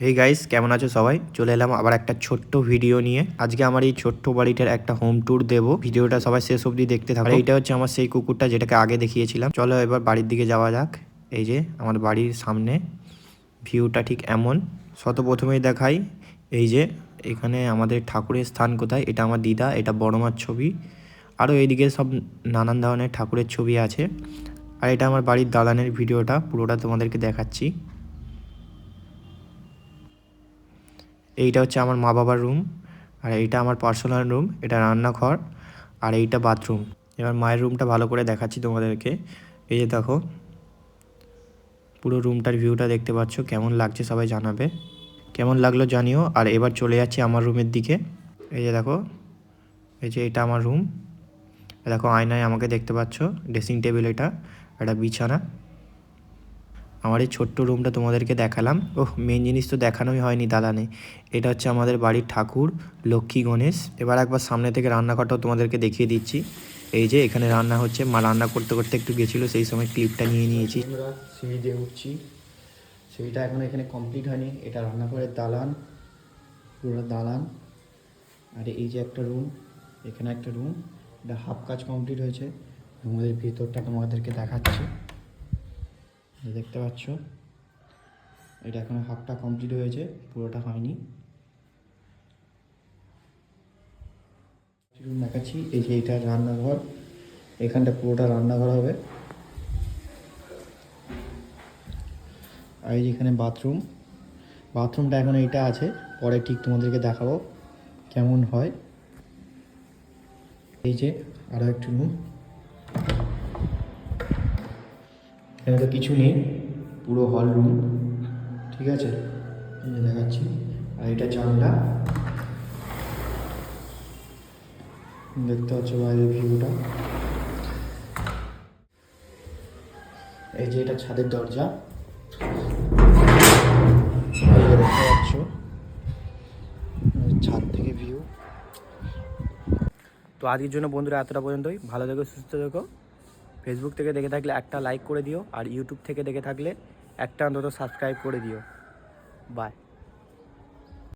Hey guys, কেমন আছো সবাই? চলে এলাম আবার একটা ছোট্ট ভিডিও নিয়ে। আজকে আমার এই ছোট্ট বাড়িটার একটা হোম ট্যুর দেবো। ভিডিওটা সবাই শেষ অবধি দেখতে থাকো। আর এইটা হচ্ছে আমার সেই কুকুরটা যেটাকে আগে দেখিয়েছিলাম। চলো এবার বাড়ির দিকে যাওয়া যাক। এই যে আমার বাড়ির সামনে ভিউটা ঠিক এমন। প্রথমেই দেখাই এই যে এখানে আমাদের ঠাকুরের স্থান কোথায়। এটা আমার দিদা, এটা বড় মার ছবি। আরও এইদিকে সব নানান ধরনের ঠাকুরের ছবি আছে। আর এটা আমার বাড়ির দালানের ভিডিওটা, পুরোটা তোমাদেরকে দেখাচ্ছি। এইটা হচ্ছে আমার মা বাবার রুম, আর এইটা আমার পার্সোনাল রুম, এটা রান্নাঘর, আর এইটা বাথরুম। এবার মায়ের রুমটা ভালো করে দেখাচ্ছি তোমাদেরকে। এই যে দেখো পুরো রুমটার ভিউটা দেখতে পাচ্ছ, কেমন লাগছে সবাই জানাবে। কেমন লাগলো জানিও। আর এবার চলে যাচ্ছি আমার রুমের দিকে। এই যে দেখো, এই যে এটা আমার রুম। দেখো আয়নায় আমাকে দেখতে পাচ্ছ, ড্রেসিং টেবিল, এটা একটা বিছানা। আমার এই ছোট্ট রুমটা তোমাদেরকে দেখালাম। মেন জিনিস তো দেখানোই হয়নি দালানে। এটা হচ্ছে আমাদের বাড়ির ঠাকুর লক্ষ্মী গণেশ। এবার একবার সামনে থেকে রান্নাঘরটাও তোমাদেরকে দেখিয়ে দিচ্ছি। এই যে এখানে রান্না হচ্ছে, মা রান্না করতে করতে একটু গেছিলো, সেই সময় ক্লিপটা নিয়ে নিয়েছি। আমরা সিঁড়ি দিয়ে উঠছি, সিঁড়িটা এখন এখানে কমপ্লিট হয়নি। এটা রান্নাঘরের দালান, পুরো দালান। আর এই যে একটা রুম, এখানে একটা রুম, এটা হাফ কাজ কমপ্লিট হয়েছে। রুমের ভিতরটা তোমাদেরকে দেখাচ্ছি, দেখতে পাচ্ছ। এটা এখনো হাফটা কমপ্লিট হয়েছে, পুরোটা হয়নি। রুম দেখাচ্ছি। এই যে এটা রান্নাঘর, এখানটা পুরোটা রান্নাঘর হবে। আর এই যে এখানে বাথরুম, বাথরুমটা এখন এইটা আছে, পরে ঠিক তোমাদেরকে দেখাবো কেমন হয়। এই যে আরও একটি রুম, এখানে তো কিছু নেই, পুরো হল রুম, ঠিক আছে। এই যে দেখাচ্ছি। আর এটা জানলা, দেখতে পাচ্ছ বাইরের ভিউটা। এই যে এটা ছাদের দরজা, দেখতে পাচ্ছ ছাদ থেকে ভিউ। তো আজকের জন্য বন্ধুরা এতটা পর্যন্তই। ভালো থেকো, সুস্থ থেকো। ফেসবুক থেকে দেখে থাকলে একটা লাইক করে দিও, আর ইউটিউব থেকে দেখে থাকলে একটা অন্তত সাবস্ক্রাইব করে দিও। বাই।